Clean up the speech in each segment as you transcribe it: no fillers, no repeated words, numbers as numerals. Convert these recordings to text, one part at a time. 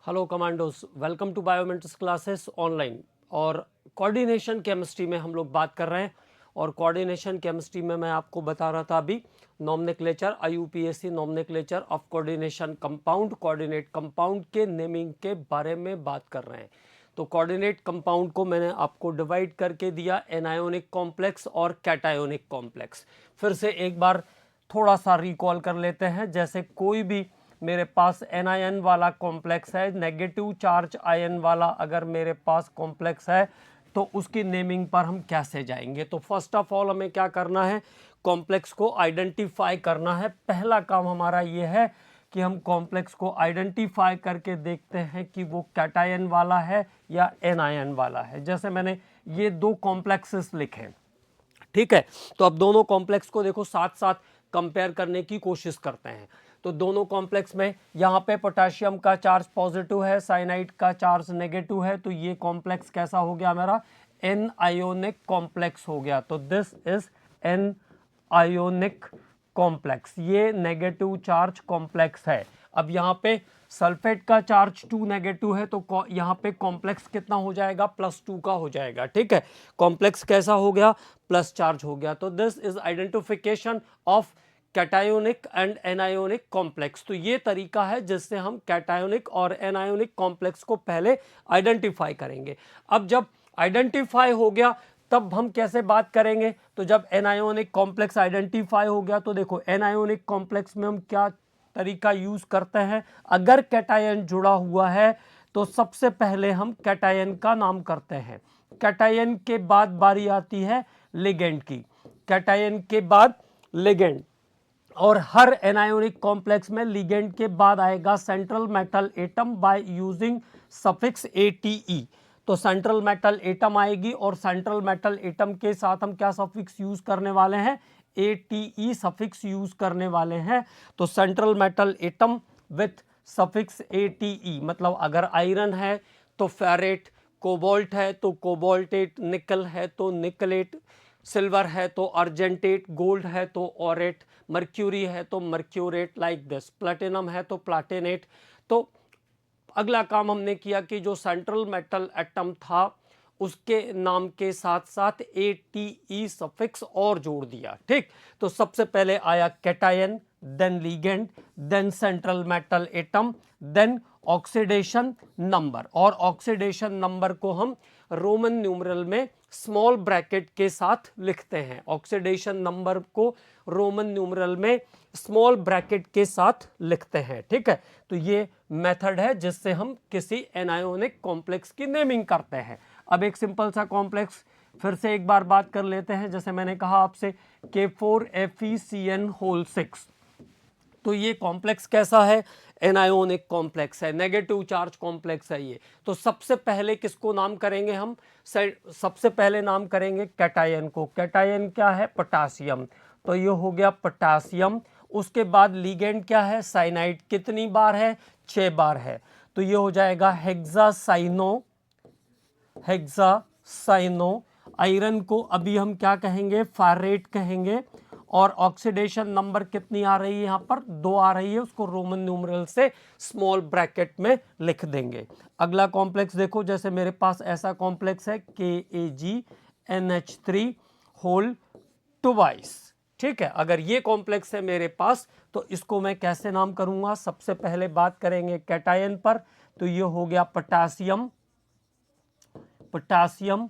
Hello commandos, welcome to Biomentors classes online. और coordination chemistry में हम लोग बात कर रहे हैं। और कोऑर्डिनेशन केमिस्ट्री में मैं आपको बता रहा था अभी nomenclature, IUPAC nomenclature of coordination compound, coordinate compound के नेमिंग के बारे में बात कर रहे हैं। तो कोऑर्डिनेट कंपाउंड को मैंने आपको डिवाइड करके दिया एनायोनिक कॉम्प्लेक्स और कैटायोनिक कॉम्प्लेक्स। फिर से एक बार थोड़ा सा रिकॉल कर लेते हैं। जैसे कोई भी मेरे पास एनायन वाला कॉम्प्लेक्स है, नेगेटिव चार्ज आयन वाला अगर मेरे पास कॉम्प्लेक्स है तो उसकी नेमिंग पर हम कैसे जाएंगे। तो फर्स्ट ऑफ ऑल हमें क्या करना है, कॉम्प्लेक्स को आइडेंटिफाई करना है। पहला काम हमारा ये है कि हम कॉम्प्लेक्स को आइडेंटिफाई करके देखते हैं कि वो कैटायन वाला है या एनायन वाला है। जैसे मैंने ये दो कॉम्प्लेक्सेस लिखे, ठीक है। तो अब दोनों कॉम्प्लेक्स को देखो साथ साथ कंपेयर करने की कोशिश करते हैं। तो दोनों कॉम्प्लेक्स में यहाँ पे पोटेशियम का चार्ज पॉजिटिव है, साइनाइड का चार्ज नेगेटिव है। तो ये कॉम्प्लेक्स कैसा हो गया मेरा, एन आयोनिक कॉम्प्लेक्स हो गया। तो this is an ionic complex, ये नेगेटिव चार्ज कॉम्प्लेक्स है। अब यहाँ पे सल्फेट का चार्ज 2 नेगेटिव है, तो यहाँ पे कॉम्प्लेक्स कितना हो जाएगा, +2 का हो जाएगा, ठीक है। कॉम्प्लेक्स कैसा हो गया, प्लस चार्ज हो गया। तो this is identification of cationic and anionic complex. तो ये तरीका है जिससे हम कैटायोनिक और एनायोनिक कॉम्प्लेक्स को पहले आइडेंटिफाई करेंगे। अब जब आइडेंटिफाई हो गया तब हम कैसे बात करेंगे। तो जब एनायोनिक कॉम्प्लेक्स आइडेंटिफाई हो गया तो देखो एनायोनिक कॉम्प्लेक्स में हम क्या तरीका यूज करते हैं। अगर कैटायन जुड़ा हुआ है तो सबसे पहले हम कैटायन का नाम करते हैं। कैटायन के बाद बारी आती है लिगेंड की, कैटायन के बाद लिगेंड। और हर एनायोनिक कॉम्प्लेक्स में लिगेंड के बाद आएगा central metal atom by using suffix ATE। तो सेंट्रल मेटल एटम आएगी और सेंट्रल मेटल एटम के साथ हम क्या सफिक्स यूज करने वाले हैं, ATE सफिक्स यूज करने वाले हैं। तो central metal atom with suffix ATE, मतलब अगर आयरन है तो फेरेट, कोबाल्ट है तो कोबाल्टेट, निकल है तो निकलेट, सिल्वर है तो अर्जेंटेट, गोल्ड है तो ऑरेट, मर्क्यूरी है तो मर्क्यूरेट, लाइक दिस, प्लेटिनम है तो प्लाटिनेट। तो अगला काम हमने किया कि जो सेंट्रल मेटल एटम था उसके नाम के साथ साथ ATE सफिक्स और जोड़ दिया, ठीक। तो सबसे पहले आया cation, then ligand, then central metal atom, then oxidation number. और ऑक्सीडेशन नंबर को हम रोमन न्यूमरल में स्मॉल ब्रैकेट के साथ लिखते हैं। ऑक्सीडेशन नंबर को रोमन न्यूमरल में स्मॉल ब्रैकेट के साथ लिखते हैं, ठीक है। तो ये मेथड है जिससे हम किसी एनायोनिक कॉम्प्लेक्स की नेमिंग करते हैं। अब एक सिंपल सा कॉम्प्लेक्स फिर से एक बार बात कर लेते हैं। जैसे मैंने कहा आपसे K4FeCN6, तो ये कॉम्प्लेक्स कैसा है, एनायोनिक कॉम्प्लेक्स है, नेगेटिव चार्ज कॉम्प्लेक्स है ये। तो सबसे पहले किसको नाम करेंगे हम, सबसे पहले नाम करेंगे कैटायन को। कैटायन क्या है, पोटासियम। तो ये हो गया पोटासियम। उसके बाद लिगेंड क्या है, साइनाइड। कितनी बार है, 6 बार है। तो ये हो जाएगा हेक्सासाइनो, हेक्सासाइनो। आयरन को अभी हम क्या कहेंगे, फेरेट कहेंगे। और ऑक्सीडेशन नंबर कितनी आ रही है, यहाँ पर 2 आ रही है, उसको रोमन न्यूमरल से स्मॉल ब्रैकेट में लिख देंगे। अगला कॉम्प्लेक्स देखो, जैसे मेरे पास ऐसा कॉम्प्लेक्स है KAgNH3 होल ट्वाइस, ठीक है। अगर ये कॉम्प्लेक्स है मेरे पास तो इसको मैं कैसे नाम करूंगा, सबसे पहले बात करेंगे कैटायन पर। तो ये हो गया पोटासियम, पोटासियम।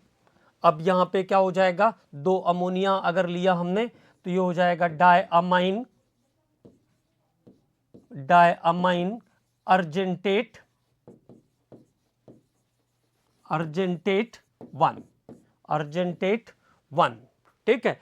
अब यहाँ पे क्या हो जाएगा, 2 अमोनिया अगर लिया हमने तो ये हो जाएगा diamine, diamine argentate, argentate 1, argentate 1, ठीक है।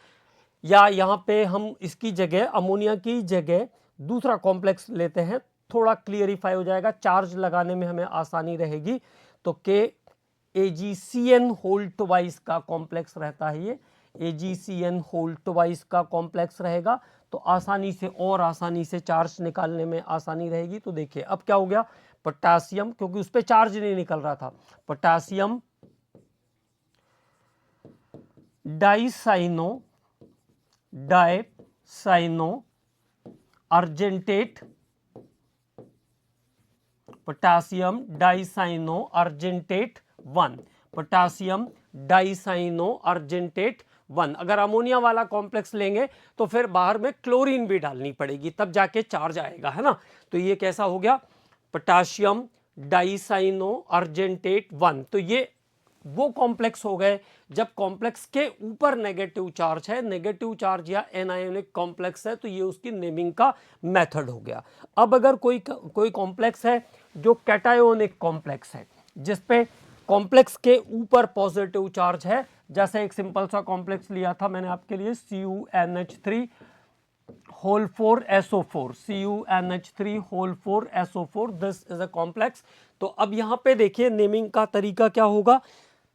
या यहाँ पे हम इसकी जगह, अमोनिया की जगह दूसरा कॉम्प्लेक्स लेते हैं, थोड़ा क्लियरिफाई हो जाएगा, चार्ज लगाने में हमें आसानी रहेगी। तो KAgCN होल ट्वाइस का कॉम्प्लेक्स रहता है, ये AgCN होल ट्वाइस का कॉम्प्लेक्स रहेगा। तो आसानी से, और आसानी से चार्ज निकालने में आसानी रहेगी। तो देखिए अब क्या हो गया, पोटासियम, क्योंकि उस पर चार्ज नहीं निकल रहा था, potassium dicyano, dicyano argentate, potassium dicyano argentate 1, potassium dicyano argentate 1। अगर अमोनिया वाला कॉम्प्लेक्स लेंगे तो फिर बाहर में क्लोरीन भी डालनी पड़ेगी, तब जाके चार्ज आएगा, है ना। तो ये कैसा हो गया, पोटासियम डाइसाइनो अर्जेंटेट 1। तो ये वो कॉम्प्लेक्स हो गए जब कॉम्प्लेक्स के ऊपर नेगेटिव चार्ज है, नेगेटिव चार्ज या एनायोनिक कॉम्प्लेक्स है, तो ये उसकी नेमिंग का मेथड हो गया। अब अगर कोई कॉम्प्लेक्स है जो कैटायोनिक कॉम्प्लेक्स है, जिसपे कॉम्प्लेक्स के ऊपर पॉजिटिव चार्ज है, जैसे एक सिंपल सा कॉम्प्लेक्स लिया था मैंने आपके लिए, CuNH3 whole 4 SO4, CuNH3 whole 4 SO4, this is a complex. तो अब यहां पे देखिए नेमिंग का तरीका क्या होगा।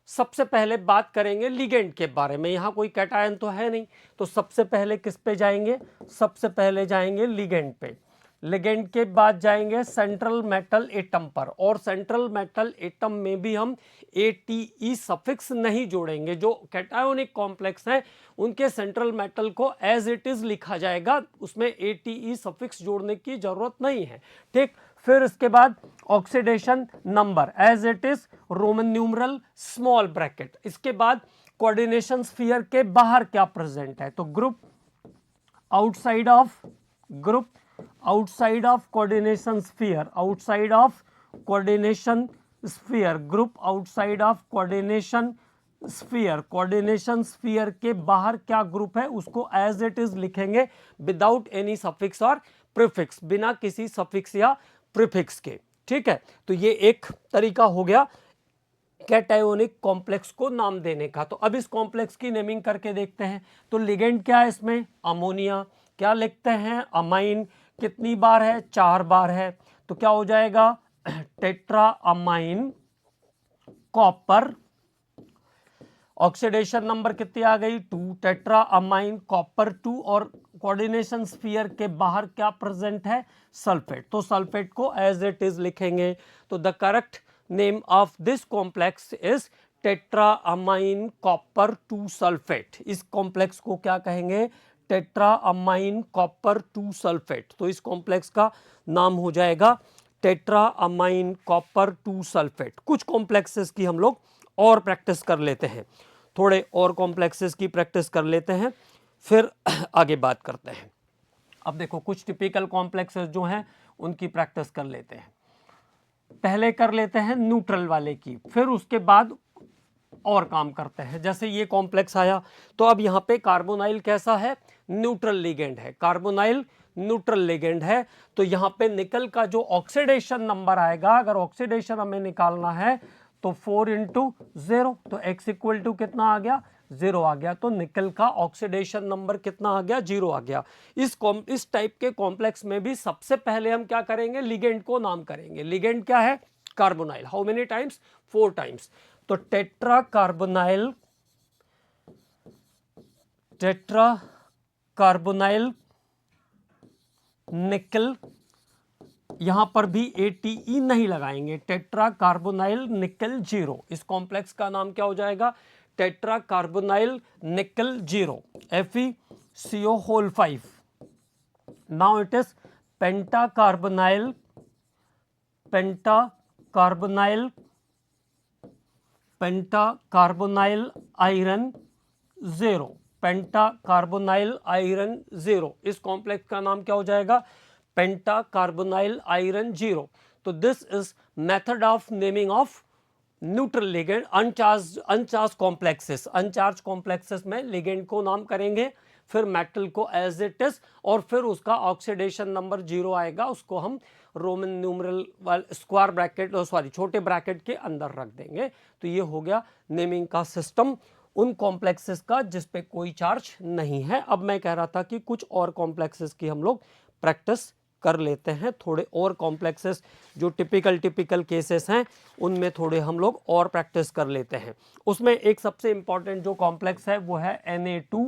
सबसे पहले बात करेंगे लिगेंड के बारे में, यहां कोई कैटायन तो है नहीं, तो सबसे पहले किस पे जाएंगे, सबसे पहले जाएंगे लिगेंड पे। लिगेंड के बाद जाएंगे सेंट्रल मेटल एटम पर, और सेंट्रल मेटल एटम में भी हम ATE सफिक्स नहीं जोड़ेंगे। जो कैटायोनिक कॉम्प्लेक्स हैं उनके सेंट्रल मेटल को एज इट इज लिखा जाएगा, उसमें ATE सफिक्स जोड़ने की जरूरत नहीं है, ठीक। फिर इसके बाद oxidation number as it is Roman numeral small bracket. इसके बाद कोऑर्डिनेशन स्फीयर के बाहर क्या प्रेजेंट है, तो group outside of coordination sphere, outside of coordination sphere, group outside of coordination sphere, coordination sphere के बाहर क्या ग्रुप है उसको एज इट इज लिखेंगे विदाउट एनी सफिक्स और प्रीफिक्स, बिना किसी सफिक्स या प्रीफिक्स के, ठीक है। तो ये एक तरीका हो गया कैटायोनिक कॉम्प्लेक्स को नाम देने का। तो अब इस कॉम्प्लेक्स की नेमिंग करके देखते हैं। तो लिगेंड क्या है इसमें, अमोनिया, क्या लिखते हैं, अमाइन, कितनी बार है, 4 बार है, तो क्या हो जाएगा, tetra amine copper. Oxidation number कितनी आ गई, 2, टेट्रा अमाइन कॉपर 2, और कोऑर्डिनेशन स्फीयर के बाहर क्या प्रेजेंट है, सल्फेट। तो सल्फेट को एज इट इज लिखेंगे। तो the correct name of this complex is tetra amine copper 2 sulphate. इस कॉम्प्लेक्स को क्या कहेंगे, टेट्रा अमाइन कॉपर 2 सल्फेट। तो इस कॉम्प्लेक्स का नाम हो जाएगा टेट्रा अमाइन कॉपर 2 सल्फेट। कुछ कॉम्प्लेक्सेस की हम लोग और प्रैक्टिस कर लेते हैं, थोड़े और कॉम्प्लेक्सेस की प्रैक्टिस कर लेते हैं, फिर आगे बात करते हैं। अब देखो कुछ टिपिकल कॉम्प्लेक्सेस जो हैं उनकी प्रैक्टिस कर लेते हैं। पहले कर लेते हैं न्यूट्रल वाले की, फिर उसके बाद और काम करते हैं। जैसे ये कॉम्प्लेक्स आया, तो अब यहाँ पे कार्बोनाइल कैसा है, न्यूट्रल लिगेंड है, कार्बोनाइल न्यूट्रल लिगेंड है। तो यहाँ पे निकल का जो ऑक्सीडेशन नंबर आएगा, अगर ऑक्सीडेशन हमें निकालना है तो 4 × 0, तो x इक्वल टू कितना आ गया, 0 आ गया। तो निकल का ऑक्सीडेशन नंबर कितना आ गया, 0 आ गया। इस टाइप के कॉम्प्लेक्स में भी सबसे पहले हम क्या करेंगे, लिगेंड को नाम करेंगे। लिगेंड क्या है, carbonyl. How many times, 4 times. तो टेट्रा कार्बोनाइल निकल, यहां पर भी ATE नहीं लगाएंगे, टेट्रा कार्बोनाइल निकल 0। इस कॉम्प्लेक्स का नाम क्या हो जाएगा, tetra carbonyl nickel 0, FeCO whole 5। Now it is penta carbonyl iron 0, penta carbonyl iron 0। इस कॉम्प्लेक्स का नाम क्या हो जाएगा, पेंटा कार्बोनाइल आयरन 0। तो this is method of naming of neutral ligand, अनचार्ज complexes. अनचार्ज complexes में लिगेंड को नाम करेंगे, फिर मेटल को एज इट इज, और फिर उसका ऑक्सीडेशन नंबर 0 आएगा, उसको हम Roman numeral square bracket, sorry छोटे ब्रैकेट के अंदर रख देंगे। तो ये हो गया नेमिंग का सिस्टम उन कॉम्प्लेक्सेस का जिस पे कोई चार्ज नहीं है। अब मैं कह रहा था कि कुछ और कॉम्प्लेक्सेस की हम लोग प्रैक्टिस कर लेते हैं, थोड़े और कॉम्प्लेक्सेस जो टिपिकल केसेस हैं उनमें थोड़े हम लोग और प्रैक्टिस कर लेते हैं। उसमें एक सबसे इंपॉर्टेंट जो कॉम्प्लेक्स है वो है Na2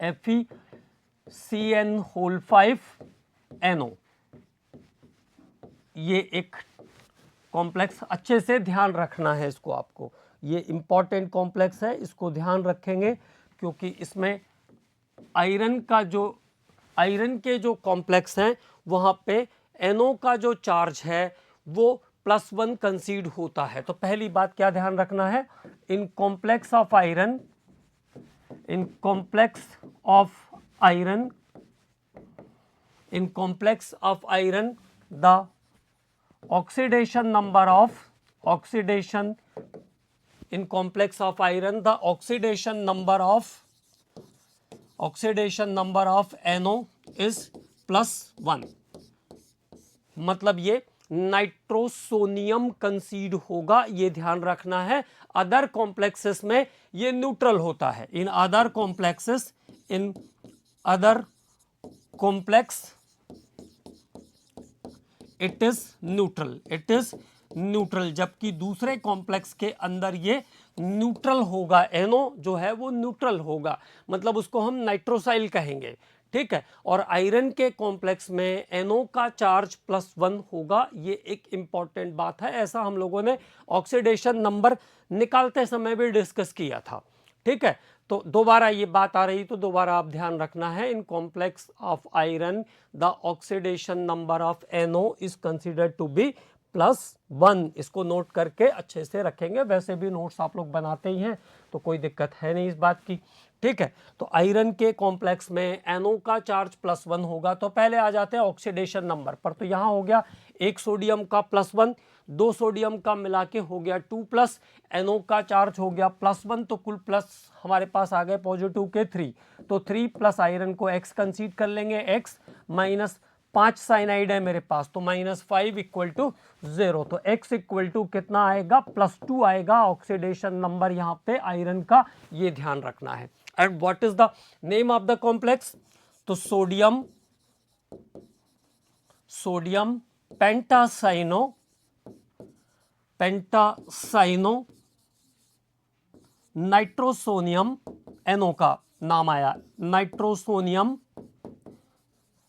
FeCN होल 5 NO। ये एक कॉम्प्लेक्स अच्छे से ध्यान रखना है इसको, आपको ये इंपॉर्टेंट कॉम्प्लेक्स है, इसको ध्यान रखेंगे क्योंकि इसमें आयरन के जो कॉम्प्लेक्स हैं वहाँ पे NO का जो चार्ज है वो +1 कंसीड होता है। तो पहली बात क्या ध्यान रखना है, in complex of iron, in complex of iron, in complex of iron the oxidation number of, oxidation, in complex of iron the oxidation number of NO is +1। मतलब ये नाइट्रोसोनियम कंसीड होगा, ये ध्यान रखना है। अदर कॉम्प्लेक्सेस में ये न्यूट्रल होता है। In other complexes, in other complex it is neutral, it is neutral, जबकि दूसरे कॉम्प्लेक्स के अंदर ये न्यूट्रल होगा। एनो जो है वो न्यूट्रल होगा, मतलब उसको हम नाइट्रोसाइल कहेंगे, ठीक है। और आयरन के कॉम्प्लेक्स में एनो का चार्ज +1 होगा, ये एक इंपॉर्टेंट बात है। ऐसा हम लोगों ने ऑक्सीडेशन नंबर निकालते समय भी डिस्कस किया था, ठीक है। तो दोबारा ये बात आ रही तो दोबारा आप ध्यान रखना है, in complex of iron the oxidation number of N O is considered to be +1। इसको नोट करके अच्छे से रखेंगे, वैसे भी नोट्स आप लोग बनाते ही हैं तो कोई दिक्कत है नहीं इस बात की, ठीक है। तो आयरन के कॉम्प्लेक्स में एनो का चार्ज +1 होगा। तो पहले आ जाते हैं ऑक्सीडेशन नंबर पर। तो यहाँ हो गया 1 सोडियम का +1, 2 सोडियम का मिला के हो गया 2+, एनो का चार्ज हो गया +1, तो कुल प्लस हमारे पास आ गए पॉजिटिव के 3। तो 3 प्लस आयरन को x कंसीड कर लेंगे, x माइनस 5 साइनाइड है मेरे पास, तो -5 इक्वल टू 0। तो x इक्वल टू कितना आएगा, +2 आएगा ऑक्सीडेशन नंबर यहाँ पे आयरन का, ये ध्यान रखना है। And what is the name of the complex, तो sodium, sodium pentacyano, pentacyano nitrosonium, N O का नाम आया, nitrosonium,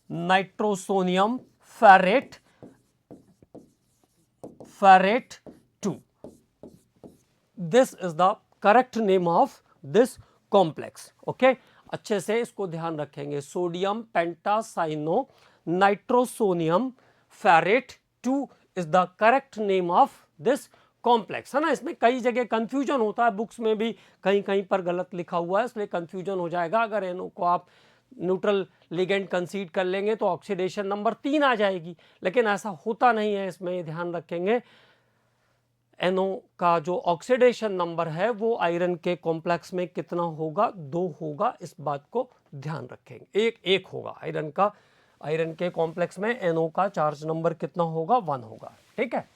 nitrosonium ferrate, ferrate 2। This is the correct name of this complex, okay. अच्छे से इसको ध्यान रखेंगे, sodium pentacyano nitrosonium ferrate 2 is the correct name of this complex, है ना। इसमें कई जगह कंफ्यूजन होता है, बुक्स में भी कहीं कहीं पर गलत लिखा हुआ है, इसलिए कंफ्यूजन हो जाएगा। अगर एनो को आप न्यूट्रल लिगेंड कंसीड कर लेंगे तो ऑक्सीडेशन नंबर 3 आ जाएगी, लेकिन ऐसा होता नहीं है। इसमें ध्यान रखेंगे, एनो का जो ऑक्सीडेशन नंबर है वो आयरन के कॉम्प्लेक्स में कितना होगा, 2 होगा, इस बात को ध्यान रखेंगे। एक होगा आयरन का, आयरन के कॉम्प्लेक्स में एनो का चार्ज नंबर कितना होगा, 1 होगा, ठीक है।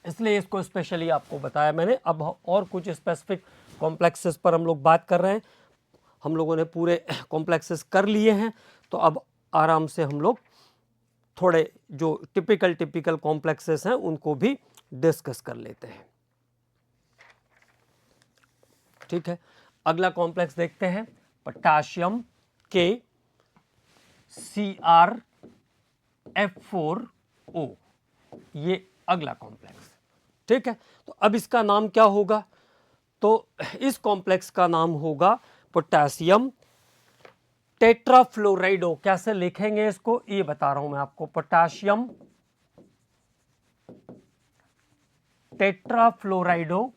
इसलिए इसको स्पेशली आपको बताया मैंने। अब और कुछ स्पेसिफिक कॉम्प्लेक्सेस पर हम लोग बात कर रहे हैं। हम लोगों ने पूरे कॉम्प्लेक्सेस कर लिए हैं, तो अब आराम से हम लोग थोड़े जो टिपिकल कॉम्प्लेक्सेस हैं उनको भी डिस्कस कर लेते हैं, ठीक है। अगला कॉम्प्लेक्स देखते हैं, पोटाशियम के CrF4O, ये अगला कॉम्प्लेक्स, ठीक है। तो अब इसका नाम क्या होगा, तो इस कॉम्प्लेक्स का नाम होगा पोटेशियम टेट्राफ्लोराइडो। कैसे लिखेंगे इसको ये बता रहा हूं मैं आपको, potassium tetrafluorido,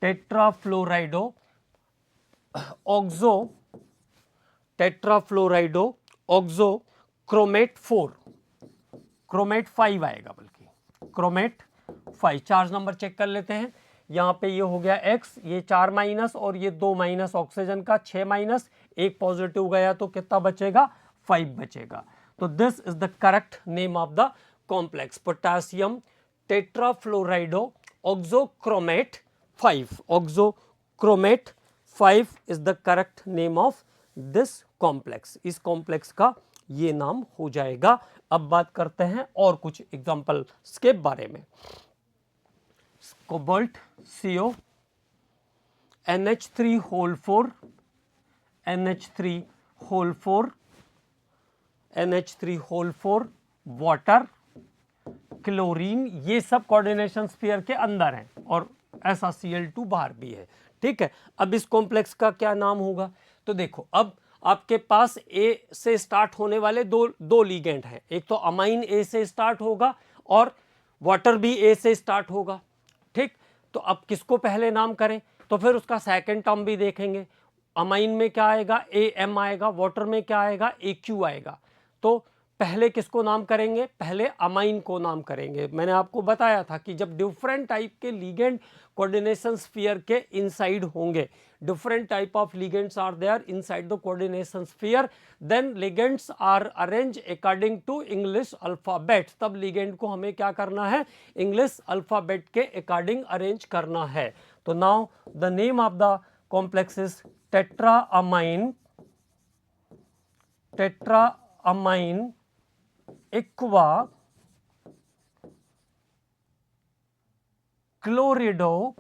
tetrafluorido oxo, tetrafluorido oxo chromate 4, chromate 5 आएगा, बल्कि क्रोमेट 5। चार्ज नंबर चेक कर लेते हैं। यहाँ पे ये हो गया x, ये 4 माइनस और ये 2 माइनस, ऑक्सीजन का 6 माइनस, एक पॉजिटिव गया तो कितना बचेगा, 5 बचेगा। तो this is the correct name of the complex, potassium tetrafluorido oxochromate 5, oxochromate 5 is the correct name of this complex. इस कॉम्प्लेक्स का ये नाम हो जाएगा। अब बात करते हैं और कुछ एग्जांपल्स के बारे में। Cobalt CO, NH3 NH3 water, chlorine, ये सब कोऑर्डिनेशन स्फीयर के अंदर हैं और ऐसा Cl2 बाहर भी है, ठीक है। अब इस कॉम्प्लेक्स का क्या नाम होगा, तो देखो अब आपके पास ए से स्टार्ट होने वाले दो लिगेंड हैं, एक तो अमाइन ए से स्टार्ट होगा और वाटर भी ए से स्टार्ट होगा, ठीक। तो अब किसको पहले नाम करें, तो फिर उसका सेकंड टर्म भी देखेंगे। अमाइन में क्या आएगा, ए एम आएगा, वाटर में क्या आएगा, ए क्यू आएगा। तो पहले किसको नाम करेंगे, पहले अमाइन को नाम करेंगे। मैंने आपको बताया था कि जब डिफरेंट टाइप के लिगेंड कोऑर्डिनेशन स्फीयर के इनसाइड होंगे, different type of ligands are there inside the coordination sphere, then ligands are arranged according to English alphabet। तब ligand को हमें क्या करना है, English alphabet के according arrange करना है। तो now the name of the complex is tetraamine aqua chlorido,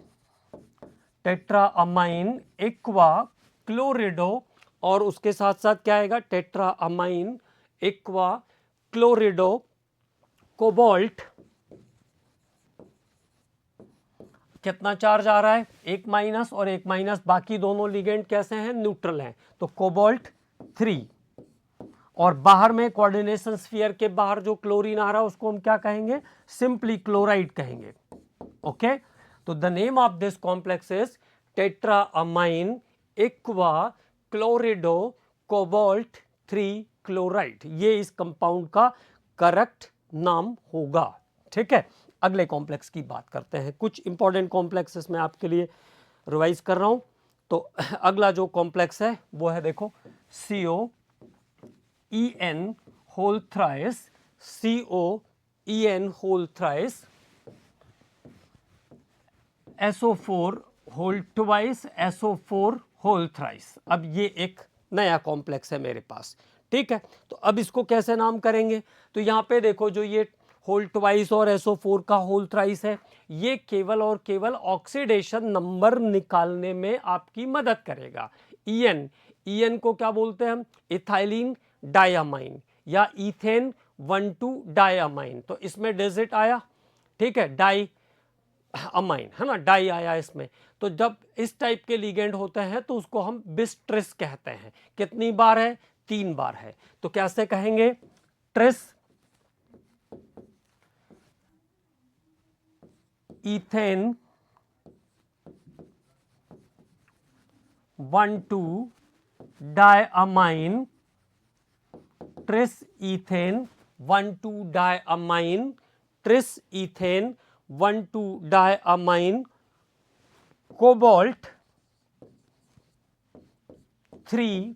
tetraammine aqua chlorido, और उसके साथ साथ क्या आएगा, टेट्राअमाइन एक्वा क्लोरिडो कोबाल्ट। कितना चार्ज आ रहा है, एक माइनस और एक माइनस, बाकी दोनों लिगेंड कैसे हैं, न्यूट्रल हैं। तो कोबाल्ट 3, और बाहर में कोऑर्डिनेशन स्फीयर के बाहर जो क्लोरीन आ रहा है उसको हम क्या कहेंगे, सिंपली क्लोराइड कहेंगे। ओके, तो the name of this complex is tetraammine aqua chlorido cobalt 3 chloride. ये इस कंपाउंड का करेक्ट नाम होगा, ठीक है। अगले कॉम्प्लेक्स की बात करते हैं, कुछ इंपॉर्टेंट कॉम्प्लेक्सेस मैं आपके लिए रिवाइज कर रहा हूं। तो अगला जो कॉम्प्लेक्स है वो है, देखो, COEN whole thrice, COEN whole thrice, SO4 whole twice, SO4 whole thrice. अब ये एक नया कॉम्प्लेक्स है मेरे पास, ठीक है। तो अब इसको कैसे नाम करेंगे, तो यहाँ पे देखो, जो ये होल ट्वाइस और SO4 का होल थ्राइस है, ये केवल और केवल ऑक्सीडेशन नंबर निकालने में आपकी मदद करेगा। EN को क्या बोलते हैं हम, इथाइलिन डायमाइन या इथेन 1,2 डायमाइन। तो इसमें डिजिट आया, ठीक है, डाई अमाइन है ना, डाई आया इसमें। तो जब इस टाइप के लिगेंड होते हैं तो उसको हम बिस्ट्रिस कहते हैं। कितनी बार है, 3 बार है। तो कैसे कहेंगे, tris ethane 1,2 diamine, tris ethane 1,2 diamine, tris ethane 1,2 diamine cobalt 3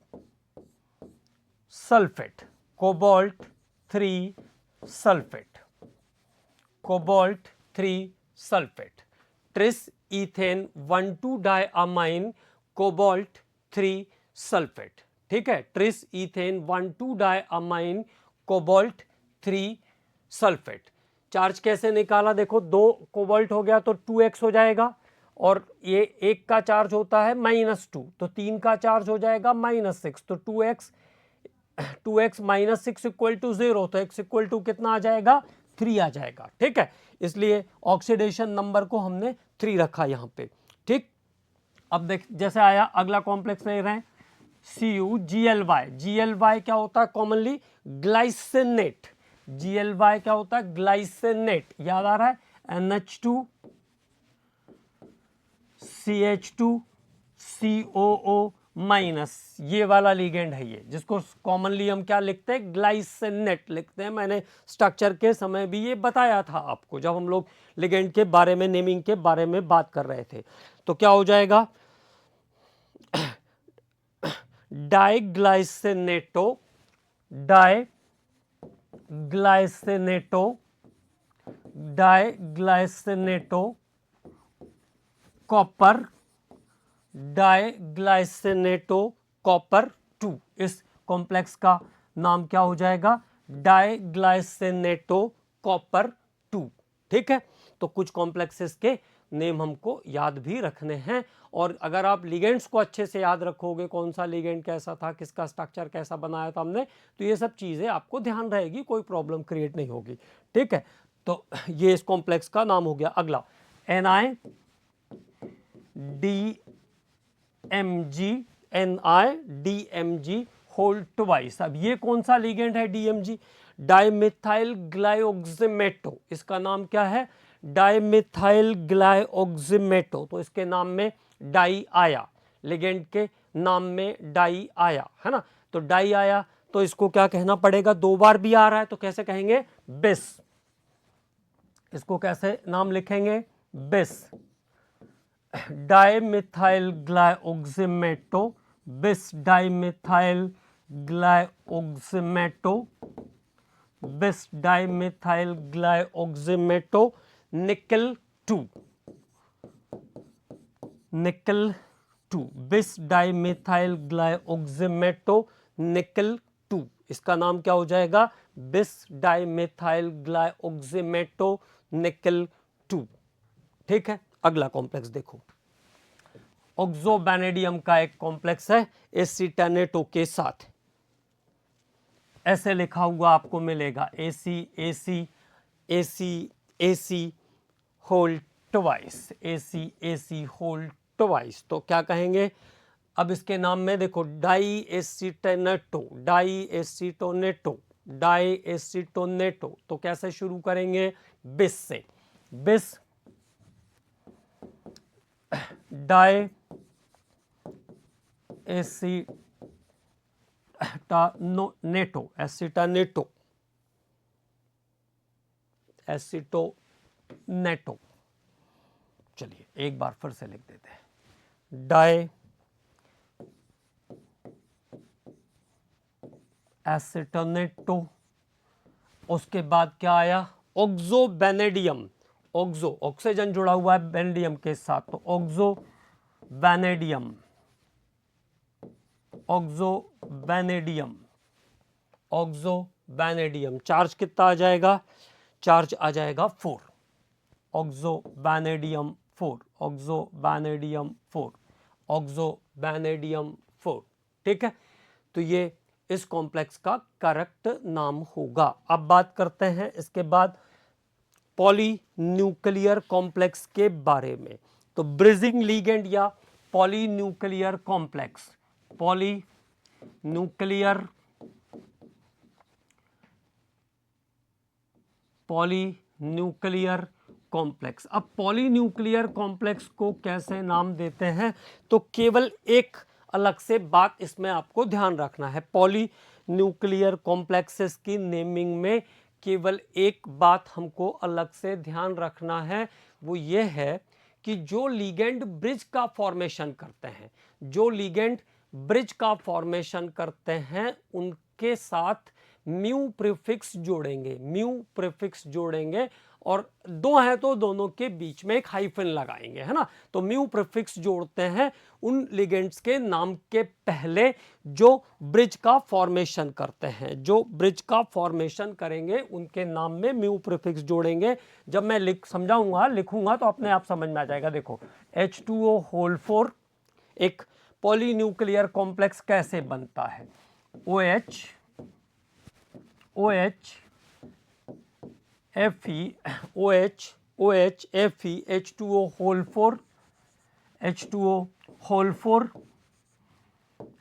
sulphate, cobalt 3 sulphate, cobalt 3 sulphate, tris ethane 1,2 diamine cobalt 3 sulphate, ठीक है। Tris ethane 1,2 diamine cobalt 3 sulphate. Charge कैसे निकाला, देखो, 2 कोबाल्ट हो गया तो 2x हो जाएगा, और ये 1 का चार्ज होता है -2, तो 3 का चार्ज हो जाएगा -6, तो 2x -6 इक्वल टू 0, तो x इक्वल टू कितना आ जाएगा, 3 आ जाएगा, ठीक है। इसलिए ऑक्सीडेशन नंबर को हमने 3 रखा यहाँ पे, ठीक। अब देख, जैसे आया अगला कॉम्प्लेक्स ले रहे हैं, CuGly। GLY क्या होता है, कॉमनली ग्लाइसिनेट। GLY क्या होता है, ग्लाइसिनेट, याद आ रहा है, NH2 CH2 COO माइनस, ये वाला लिगेंड है ये, जिसको कॉमनली हम क्या लिखते हैं, ग्लाइसिनेट लिखते हैं। मैंने स्ट्रक्चर के समय भी ये बताया था आपको, जब हम लोग लिगेंड के बारे में, नेमिंग के बारे में बात कर रहे थे। तो क्या हो जाएगा, डाइग्लाइसिनेटो, डाइग्लाइसिनेटो, डाइग्लाइसिनेटो कॉपर, डाइग्लाइसिनेटो कॉपर 2। इस कॉम्प्लेक्स का नाम क्या हो जाएगा, डाइग्लाइसिनेटो कॉपर 2, ठीक है। तो कुछ कॉम्प्लेक्सेस के नेम हमको याद भी रखने हैं, और अगर आप लिगेंड्स को अच्छे से याद रखोगे, कौन सा लिगेंड कैसा था, किसका स्ट्रक्चर कैसा बनाया था हमने, तो ये सब चीज़ें आपको ध्यान रहेगी, कोई प्रॉब्लम क्रिएट नहीं होगी, ठीक है। तो ये इस कॉम्प्लेक्स का नाम हो गया। अगला NiDMg NiDMG होल ट्वाइस। अब ये कौन सा लिगेंड है DMG? डाइमिथाइल ग्लाइओक्सिमेटो। इसका नाम क्या है? डाइमिथाइल ग्लाइओक्सिमेटो। तो इसके नाम में डाई आया, लिगेंड के नाम में डाई आया, है ना। तो डाई आया तो इसको क्या कहना पड़ेगा? दो बार भी आ रहा है तो कैसे कहेंगे? बिस। इसको कैसे नाम लिखेंगे? बिस। डाइमिथाइल ग्लाइओक्सिमेटो, बिस डाइमिथाइल ग्लाइओक्सिमेटो, बिस डाइमिथाइल ग्लाइओक्सिमेटो निकल 2, निकल 2, बिस डाइमिथाइल ग्लाइओक्सिमेटो निकल 2। इसका नाम क्या हो जाएगा? बिस डाइमिथाइल ग्लाइओक्सिमेटो निकल 2। ठीक है, अगला कॉम्प्लेक्स देखो। ऑक्सोबैनेडियम का एक कॉम्प्लेक्स है एसीटेनेटो के साथ, ऐसे लिखा हुआ आपको मिलेगा AC whole twice, AC whole twice. तो क्या कहेंगे? अब इसके नाम में देखो di acetanato, di acetonato, di acetonato. तो कैसे शुरू करेंगे? बिस से। बिस डाई एसीटानेटो, एसीटानेटो, एसीटोनेटो। चलिए एक बार फिर से लिख देते हैं, डाई एसीटोनेटो। उसके बाद क्या आया? ऑक्सोबैनेडियम। ऑक्सो, ऑक्सीजन जुड़ा हुआ है बेनेडियम के साथ, तो ऑक्सोबैनेडियम, ऑक्सोबैनेडियम, ऑक्सोबैनेडियम। चार्ज कितना आ जाएगा? चार्ज आ जाएगा 4, ऑक्सोबैनेडियम 4, ऑक्सोबैनेडियम 4, ऑक्सोबैनेडियम 4। ठीक है, तो ये इस कॉम्प्लेक्स का करेक्ट नाम होगा। अब बात करते हैं इसके बाद पॉलीन्यूक्लियर कॉम्प्लेक्स के बारे में। तो ब्रिजिंग लिगेंड या पॉलीन्यूक्लियर कॉम्प्लेक्स, पॉलीन्यूक्लियर कॉम्प्लेक्स। अब पॉलीन्यूक्लियर कॉम्प्लेक्स को कैसे नाम देते हैं? तो केवल एक अलग से बात इसमें आपको ध्यान रखना है। पॉलीन्यूक्लियर कॉम्प्लेक्सेस की नेमिंग में केवल एक बात हमको अलग से ध्यान रखना है, वो ये है कि जो लिगेंड ब्रिज का फॉर्मेशन करते हैं, जो लिगेंड ब्रिज का फॉर्मेशन करते हैं उनके साथ म्यू प्रीफिक्स जोड़ेंगे, म्यू प्रीफिक्स जोड़ेंगे, और दो हैं तो दोनों के बीच में एक हाइफन लगाएंगे, है ना। तो म्यू प्रीफिक्स जोड़ते हैं उन लिगेंड्स के नाम के पहले जो ब्रिज का फॉर्मेशन करते हैं, जो ब्रिज का फॉर्मेशन करेंगे उनके नाम में म्यू प्रीफिक्स जोड़ेंगे। जब मैं समझाऊंगा, लिखूंगा तो अपने आप समझ में आ जाएगा। देखो H2O होल 4 एक पॉलीन्यूक्लियर कॉम्प्लेक्स कैसे बनता है? OH Fe, H2O whole 4, H2O whole 4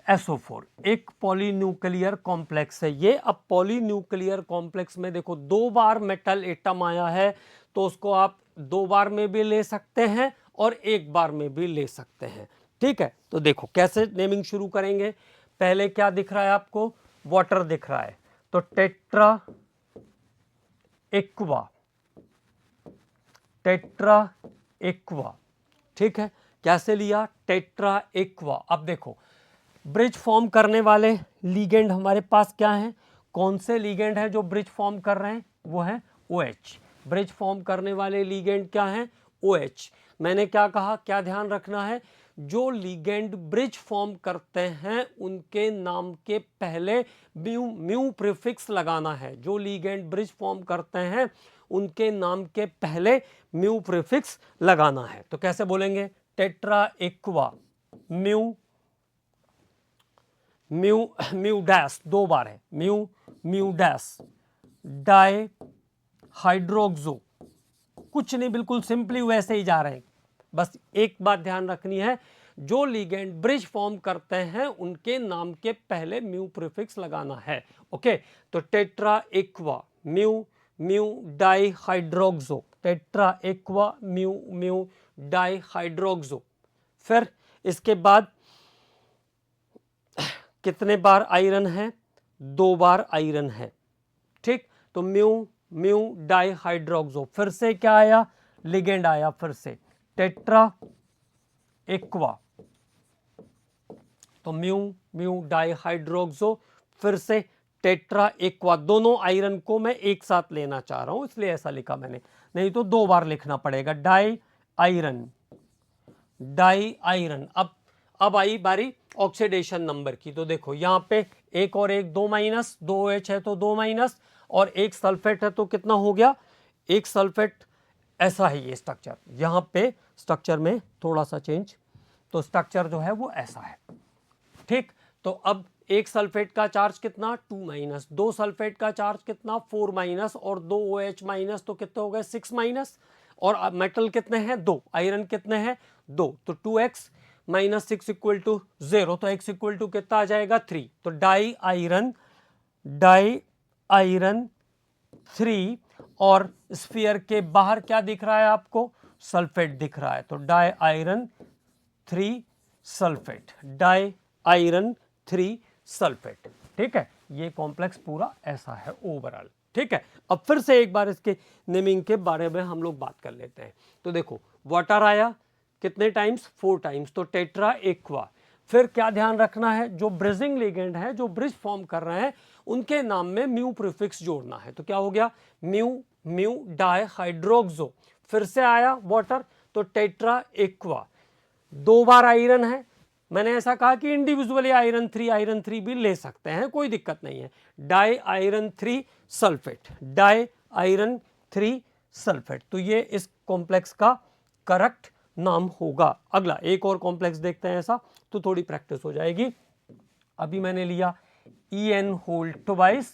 SO4 एक पॉलीन्यूक्लियर कॉम्प्लेक्स है ये। अब पॉलीन्यूक्लियर कॉम्प्लेक्स में देखो दो बार मेटल एटम आया है, तो उसको आप दो बार में भी ले सकते हैं और एक बार में भी ले सकते हैं। ठीक है, तो देखो कैसे नेमिंग शुरू करेंगे। पहले क्या दिख रहा है आपको? वाटर दिख रहा है, तो टेट्रा एक्वा, टेट्रा एक्वा। ठीक है, कैसे लिया? Tetra aqua. अब देखो ब्रिज फॉर्म करने वाले लिगेंड हमारे पास क्या हैं? कौन से लिगेंड है जो ब्रिज फॉर्म कर रहे हैं? वो है OH। ब्रिज फॉर्म करने वाले लिगेंड क्या हैं? OH। मैंने क्या कहा, क्या ध्यान रखना है? जो लिगेंड ब्रिज फॉर्म करते हैं उनके नाम के पहले म्यू प्रीफिक्स लगाना है। जो लिगेंड ब्रिज फॉर्म करते हैं उनके नाम के पहले म्यू प्रीफिक्स लगाना है। तो कैसे बोलेंगे? Tetra aqua mu, mu dash दो बार है, म्यू डैश डाई हाइड्रोक्सो। कुछ नहीं, बिल्कुल सिंपली वैसे ही जा रहे हैं। बस एक बात ध्यान रखनी है, जो लिगेंड ब्रिज फॉर्म करते हैं उनके नाम के पहले म्यू प्रीफिक्स लगाना है। ओके, तो tetra aqua mu mu di hydroxo, tetra aqua mu mu di hydroxo. फिर इसके बाद कितने बार आयरन है? 2 बार आयरन है। ठीक, तो म्यू म्यू डाई हाइड्रोक्सो, फिर से क्या आया? लिगेंड आया, फिर से टेट्रा एक्वा, तो म्यू म्यू डाई हाइड्रोक्सो, फिर से टेट्रा एक्वा। दोनों आयरन को मैं एक साथ लेना चाह रहा हूं इसलिए ऐसा लिखा मैंने, नहीं तो 2 बार लिखना पड़ेगा। Di iron, di iron. अब आई बारी ऑक्सीडेशन नंबर की, तो देखो यहां पे एक और एक 2 माइनस, 2 OH है तो 2 माइनस, और एक सल्फेट है तो कितना हो गया? एक सल्फेट। ऐसा है ये स्ट्रक्चर, यहां पे स्ट्रक्चर में थोड़ा सा चेंज, तो स्ट्रक्चर जो है वो ऐसा है। ठीक, तो अब एक सल्फेट का चार्ज कितना? 2 माइनस, 2 सल्फेट का चार्ज कितना? 4 माइनस, और 2 OH माइनस, तो कितने हो गए? 6 माइनस। और मेटल कितने हैं? 2। आयरन कितने हैं? 2, तो 2x माइनस 6 इक्वल टू 0, तो x इक्वल टू कितना आ जाएगा? 3। तो डाई आयरन 3, और स्फीयर के बाहर क्या दिख रहा है आपको? सल्फेट दिख रहा है, तो di iron 3 sulphate, di iron 3 sulphate. ठीक है, ये कॉम्प्लेक्स पूरा ऐसा है ओवरऑल। ठीक है, अब फिर से एक बार इसके नेमिंग के बारे में हम लोग बात कर लेते हैं। तो देखो वाटर आया कितने टाइम्स? 4 टाइम्स, तो टेट्रा एक्वा। फिर क्या ध्यान रखना है? जो ब्रिजिंग लिगेंड है, जो ब्रिज फॉर्म कर रहे हैं, उनके नाम में म्यू प्रीफिक्स जोड़ना है। तो क्या हो गया? Mu mu di hydroxo. फिर से आया वाटर, तो टेट्रा एक्वा। 2 बार आयरन है, मैंने ऐसा कहा कि इंडिविजुअली आयरन 3 भी ले सकते हैं, कोई दिक्कत नहीं है। Di iron 3 sulphate, di iron 3 sulphate, तो ये इस कॉम्प्लेक्स का करेक्ट नाम होगा। अगला एक और कॉम्प्लेक्स देखते हैं ऐसा, तो थोड़ी प्रैक्टिस हो जाएगी। अभी मैंने लिया EN whole twice,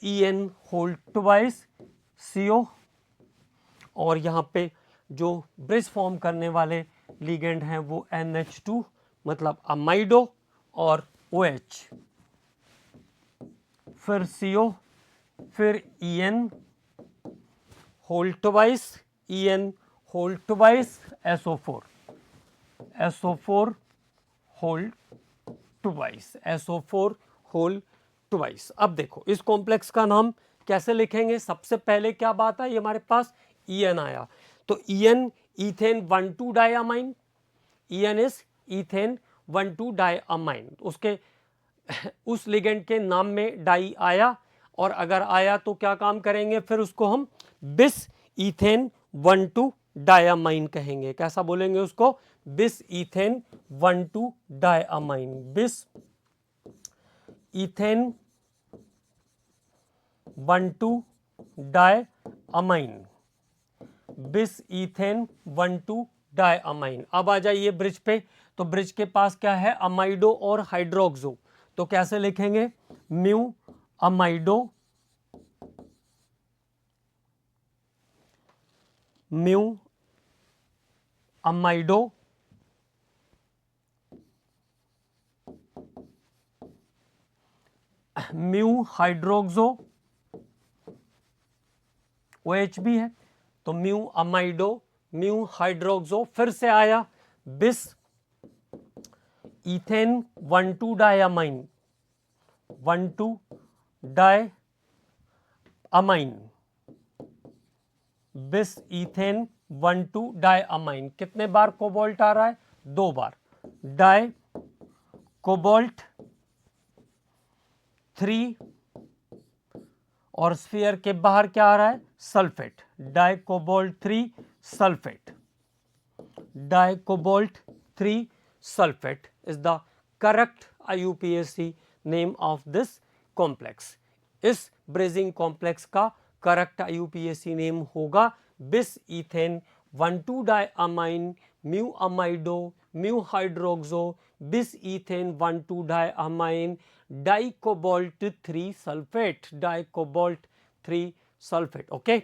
EN whole twice CO, और यहां पे जो ब्रिज फॉर्म करने वाले लिगेंड हैं वो NH2 मतलब अमाइडो, और OH, फिर CO, फिर EN whole twice, EN whole twice SO4, SO4 whole twice, SO4 whole twice. अब देखो इस कॉम्प्लेक्स का नाम कैसे लिखेंगे? सबसे पहले क्या बात है, ये हमारे पास EN आया, तो EN ethane 1,2 diamine, EN is ethane 1,2 diamine. उसके उस लिगेंड के नाम में डाई आया, और अगर आया तो क्या काम करेंगे? फिर उसको हम बिस ईथेन 1,2 डायमाइन कहेंगे। कैसा बोलेंगे उसको? बिस ईथेन 1,2 डायमाइन, बिस ईथेन 1,2 डायमाइन, बिस ईथेन 1,2 डायमाइन। अब आ जाइए ब्रिज पे, तो ब्रिज के पास क्या है? अमाइडो और हाइड्रोक्सो, तो कैसे लिखेंगे? Mu amido, mu amido, mu hydroxo, OH भी है, तो म्यू अमाइडो म्यू हाइड्रोक्सो। फिर से आया बिस ईथेन 1,2 डायमाइन, 1,2 डायमाइन, बिस ईथेन 1,2 डायमाइन। कितने बार कोबाल्ट आ रहा है? 2 बार, डाई कोबाल्ट 3, और स्फीयर के बाहर क्या आ रहा है? Sulphate, di cobalt 3 sulphate, di cobalt 3 sulphate is the correct IUPAC name of this complex. इस ब्रेजिंग कॉम्प्लेक्स का करेक्ट IUPAC नेम होगा bis ethane 1,2 diamine mu amido mu hydroxo bis ethane 1,2 diamine di cobalt 3 sulphate, di cobalt 3 sulphate. Okay,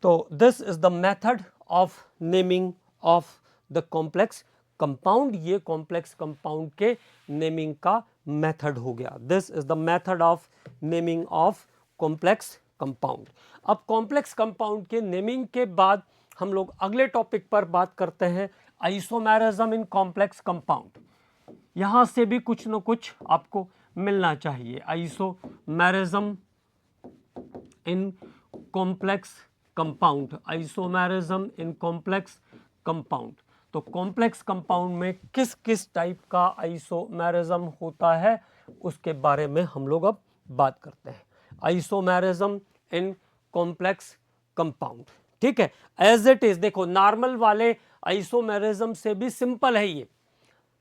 तो this is the method of naming of the complex compound. ये complex compound के naming का method हो गया। This is the method of naming of complex compound. अब complex compound के naming के बाद हम लोग अगले टॉपिक पर बात करते हैं, आइसोमेरिज्म इन कॉम्प्लेक्स कंपाउंड। यहां से भी कुछ न कुछ आपको मिलना चाहिए। Isomerism in complex compound, isomerism in complex compound. तो कॉम्प्लेक्स कंपाउंड में किस किस टाइप का आइसोमेरिज्म होता है उसके बारे में हम लोग अब बात करते हैं। आइसोमेरिज्म इन कॉम्प्लेक्स कंपाउंड, ठीक है। एज इट इज देखो, नॉर्मल वाले आइसोमेरिज्म से भी सिंपल है ये,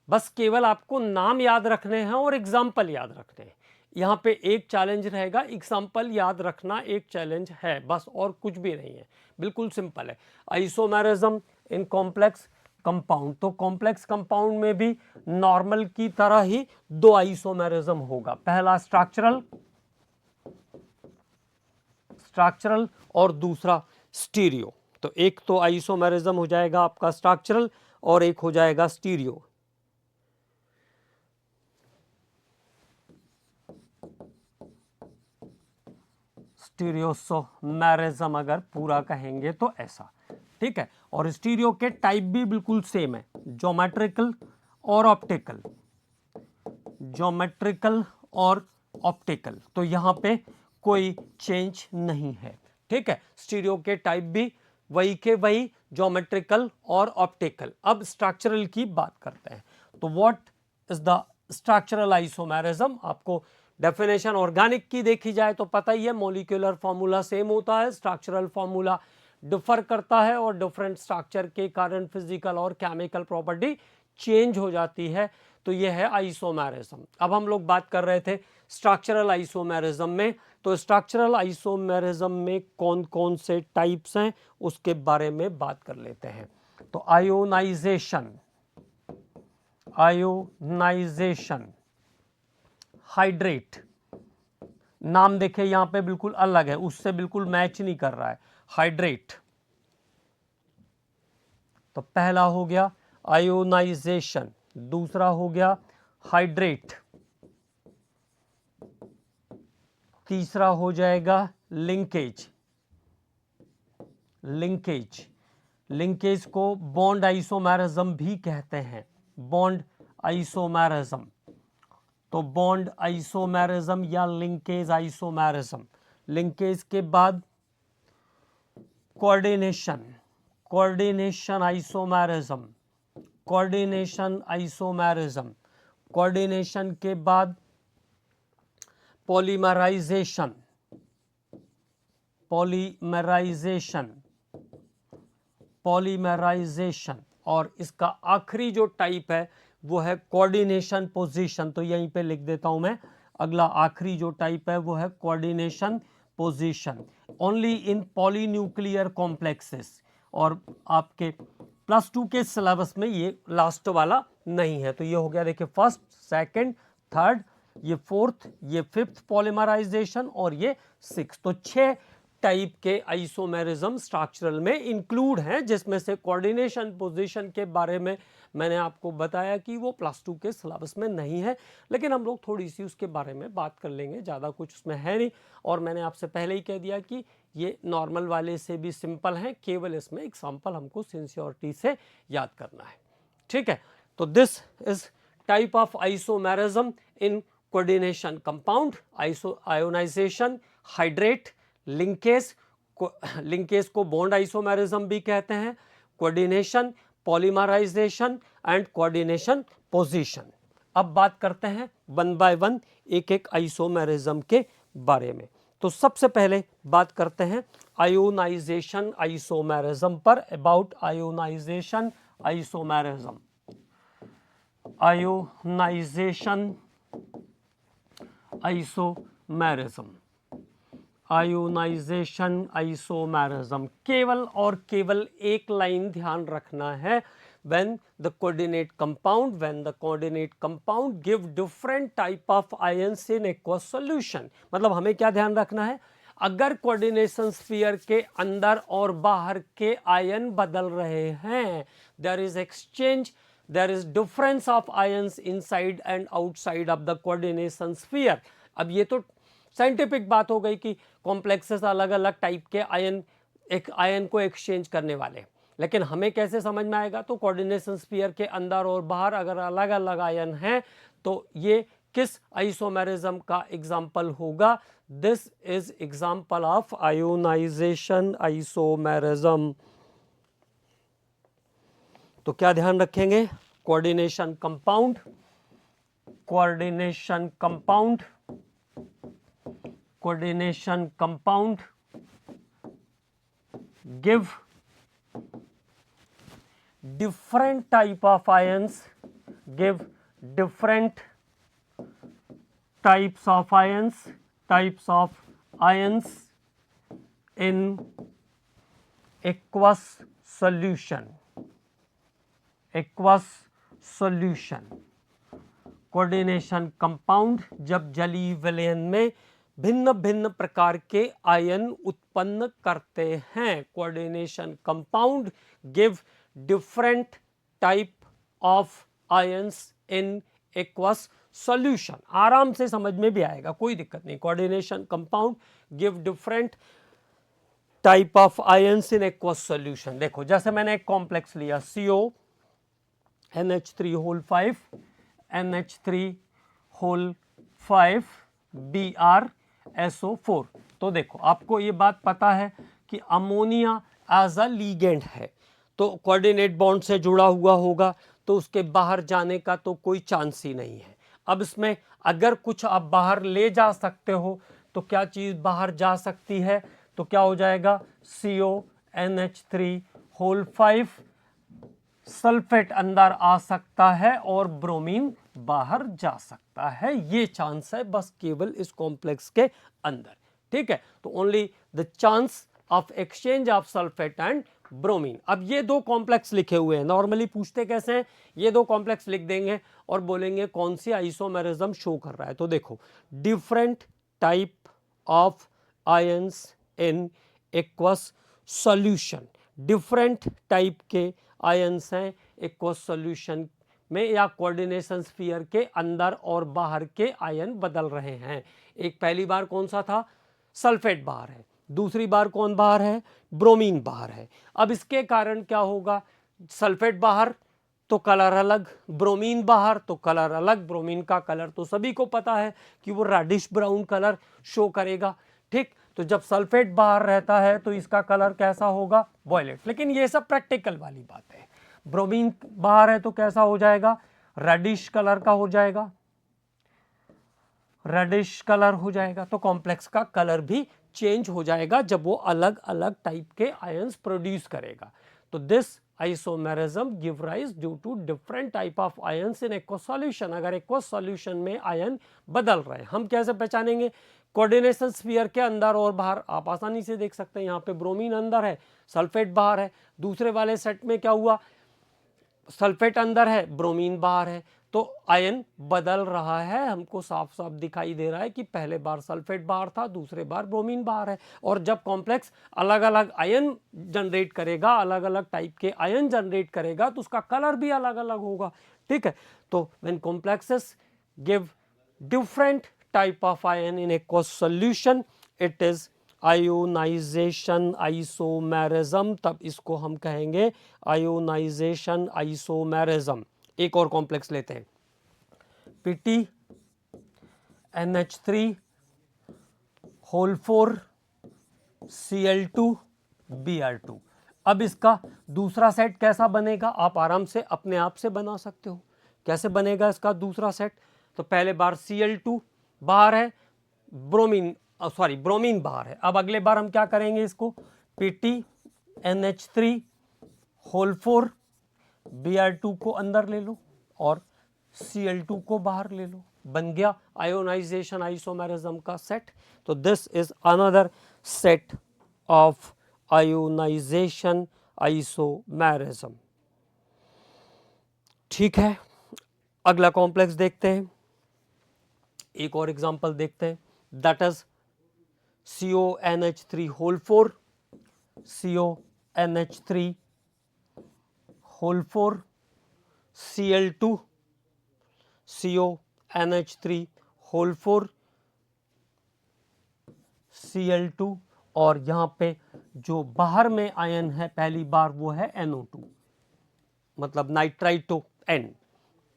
बस केवल आपको नाम याद रखने हैं और एग्जाम्पल याद रखने हैं। यहाँ पे एक चैलेंज रहेगा, एग्जाम्पल याद रखना एक चैलेंज है बस, और कुछ भी नहीं है, बिल्कुल सिंपल है। आइसोमेरिज्म इन कॉम्प्लेक्स कंपाउंड, तो कॉम्प्लेक्स कंपाउंड में भी नॉर्मल की तरह ही दो आइसोमेरिज्म होगा। पहला स्ट्रक्चरल और दूसरा स्टीरियो। तो एक तो आइसोमेरिज्म हो जाएगा आपका स्ट्रक्चरल और एक हो जाएगा स्टीरियो। स्टीरियोसोमेरिज्म अगर पूरा कहेंगे तो ऐसा, ठीक है। और स्टीरियो के टाइप भी बिल्कुल सेम है, ज्योमेट्रिकल और ऑप्टिकल, ज्योमेट्रिकल और ऑप्टिकल। तो यहां पे कोई चेंज नहीं है, ठीक है। स्टीरियो के टाइप भी वही के वही, ज्योमेट्रिकल और ऑप्टिकल। अब स्ट्रक्चरल की बात करते हैं। तो what is the structural isomerism? आपको डेफिनेशन ऑर्गेनिक की देखी जाए तो पता ही है, मॉलिक्यूलर फॉर्मूला सेम होता है, स्ट्रक्चरल फॉर्मूला डिफर करता है और डिफरेंट स्ट्रक्चर के कारण फिजिकल और केमिकल प्रॉपर्टी चेंज हो जाती है। तो यह है आइसोमेरिज्म। अब हम लोग बात कर रहे थे स्ट्रक्चरल आइसोमेरिज्म में। तो स्ट्रक्चरल आइसोमेरिज्म में कौन कौन से टाइप्स हैं उसके बारे में बात कर लेते हैं। तो आयोनाइजेशन, हाइड्रेट, नाम देखें यहां पे बिल्कुल अलग है, उससे बिल्कुल मैच नहीं कर रहा है, हाइड्रेट। तो पहला हो गया आयोनाइजेशन, दूसरा हो गया हाइड्रेट, तीसरा हो जाएगा लिंकेज। लिंकेज को बॉन्ड आइसोमेरिज्म भी कहते हैं, बॉन्ड आइसोमेरिज्म। तो बॉन्ड आइसोमेरिज्म या लिंकेज आइसोमेरिज्म। लिंकेज के बाद कोऑर्डिनेशन आइसोमेरिज्म, कोऑर्डिनेशन के बाद पॉलीमराइजेशन, और इसका आखिरी जो टाइप है वो है कोऑर्डिनेशन पोजीशन। तो यहीं पे लिख देता हूं मैं, अगला आखिरी जो टाइप है वो है coordination position, only in polynuclear complexes. और आपके +2 के सिलेबस में ये लास्ट वाला नहीं है। तो ये हो गया, देखिए, फर्स्ट, सेकंड, थर्ड, ये फोर्थ, ये फिफ्थ पॉलीमराइजेशन और ये सिक्स। तो 6 टाइप के आइसोमेरिज्म स्ट्रक्चरल में इंक्लूड हैं, जिसमें से कोऑर्डिनेशन पोजीशन के बारे में मैंने आपको बताया कि वो +2 के सिलेबस में नहीं है, लेकिन हम लोग थोड़ी सी उसके बारे में बात कर लेंगे, ज़्यादा कुछ उसमें है नहीं। और मैंने आपसे पहले ही कह दिया कि ये नॉर्मल वाले से भी सिंपल हैं, केवल इसमें एग्जाम्पल हमको सिंसियोरिटी से याद करना है, ठीक है। तो this is type of isomerism in coordination compound, ionisation, hydrate, linkage को बॉन्ड आइसोमेरिज्म भी कहते हैं, coordination, polymerisation and coordination position. अब बात करते हैं वन बाय वन एक एक आइसोमेरिज्म के बारे में। तो सबसे पहले बात करते हैं आयोनाइजेशन आइसोमेरिज्म पर, about ionisation isomerism. Ionisation isomerism, केवल और केवल एक लाइन ध्यान रखना है, when the coordinate compound give different type of ions in aqueous solution। मतलब हमें क्या ध्यान रखना है, अगर कोऑर्डिनेशन स्फीयर के अंदर और बाहर के आयन बदल रहे हैं, there is exchange, there is difference of ions inside and outside of the coordination sphere. अब ये तो साइंटिफिक बात हो गई कि कॉम्प्लेक्सेस अलग अलग टाइप के आयन एक आयन को एक्सचेंज करने वाले, लेकिन हमें कैसे समझ में आएगा? तो कोऑर्डिनेशन स्फीयर के अंदर और बाहर अगर अलग अलग आयन हैं तो ये किस आइसोमेरिज्म का एग्जाम्पल होगा? This is example of ionisation isomerism. तो क्या ध्यान रखेंगे? Coordination compound, coordination compound, coordination compound give different type of ions, give different types of ions in aqueous solution, aqueous solution। Coordination compound जब जलीय विलयन में भिन्न भिन्न प्रकार के आयन उत्पन्न करते हैं। Coordination compound give different type of ions in aqueous solution. आराम से समझ में भी आएगा, कोई दिक्कत नहीं। Coordination compound give different type of ions in aqueous solution. देखो जैसे मैंने एक कॉम्प्लेक्स लिया CO NH3 whole 5 NH3 whole 5 BrSO4। तो देखो आपको ये बात पता है कि अमोनिया एज अ लीगेंड है, तो कोऑर्डिनेट बॉन्ड से जुड़ा हुआ होगा, तो उसके बाहर जाने का तो कोई चांस ही नहीं है। अब इसमें अगर कुछ आप बाहर ले जा सकते हो तो क्या चीज़ बाहर जा सकती है? तो क्या हो जाएगा? CONH3 होल 5 सल्फेट अंदर आ सकता है और ब्रोमीन बाहर जा सकता है। ये चांस है बस केवल इस कॉम्प्लेक्स के अंदर, ठीक है। तो only the chance of exchange of sulphate and bromine. अब ये दो कॉम्प्लेक्स लिखे हुए हैं, नॉर्मली पूछते कैसे हैं? ये दो कॉम्प्लेक्स लिख देंगे और बोलेंगे कौन सी आइसोमेरिज्म शो कर रहा है। तो देखो different type of ions in aqueous solution, different type के आयंस हैं एक्वस सॉल्यूशन में या कोऑर्डिनेशन स्फीयर के अंदर और बाहर के आयन बदल रहे हैं। एक पहली बार कौन सा था? सल्फेट बाहर है, दूसरी बार कौन बाहर है? ब्रोमीन बाहर है। अब इसके कारण क्या होगा? सल्फेट बाहर तो कलर अलग, ब्रोमीन बाहर तो कलर अलग। ब्रोमीन का कलर तो सभी को पता है कि वो रेडिश ब्राउन कलर शो करेगा, ठीक। तो जब सल्फेट बाहर रहता है तो इसका कलर कैसा होगा? वॉयलेट। लेकिन ये सब प्रैक्टिकल वाली बात है। ब्रोमीन बाहर है तो कैसा हो जाएगा? रेडिश कलर का हो जाएगा, रेडिश कलर हो जाएगा। तो कॉम्प्लेक्स का कलर भी चेंज हो जाएगा जब वो अलग अलग टाइप के आयंस प्रोड्यूस करेगा। तो this isomerism give rise due to different type of ions in aqueous solution. अगर एक्वस सॉल्यूशन में आयन बदल रहे हैं, हम कैसे पहचानेंगे? कोऑर्डिनेशन स्फीयर के अंदर और बाहर आप आसानी से देख सकते हैं। यहाँ पे ब्रोमीन अंदर है, सल्फेट बाहर है। दूसरे वाले सेट में क्या हुआ? सल्फेट अंदर है, ब्रोमीन बाहर है, तो आयन बदल रहा है। हमको साफ साफ दिखाई दे रहा है कि पहले बार सल्फेट बाहर था, दूसरे बार ब्रोमीन बाहर है। और जब कॉम्प्लेक्स अलग अलग आयन जनरेट करेगा, अलग अलग टाइप के आयन जनरेट करेगा, तो उसका कलर भी अलग अलग होगा, ठीक है। तो when complexes give different type of ion in aqueous solution, it is ionisation isomerism. तब इसको हम कहेंगे आयोनाइजेशन आइसोमेरिज्म। एक और कॉम्प्लेक्स लेते हैं, PT NH3 whole 4 Cl2 Br2। अब इसका दूसरा सेट कैसा बनेगा? आप आराम से अपने आप से बना सकते हो। कैसे बनेगा इसका दूसरा सेट? तो पहले बार Cl2 बाहर है, ब्रोमीन बाहर है। अब अगले बार हम क्या करेंगे? इसको PT NH3 होल 4 Br2 को अंदर ले लो और Cl2 को बाहर ले लो, बन गया आयोनाइजेशन आइसोमेरिज्म का सेट। तो this is another set of ionisation isomerism, ठीक है। अगला कॉम्प्लेक्स देखते हैं, एक और एग्जांपल देखते हैं, that is CONH3 whole 4, CONH3 whole 4, Cl2, CONH3 whole 4, Cl2 और यहाँ पे जो बाहर में आयन है पहली बार वो है NO2, मतलब नाइट्राइटो N।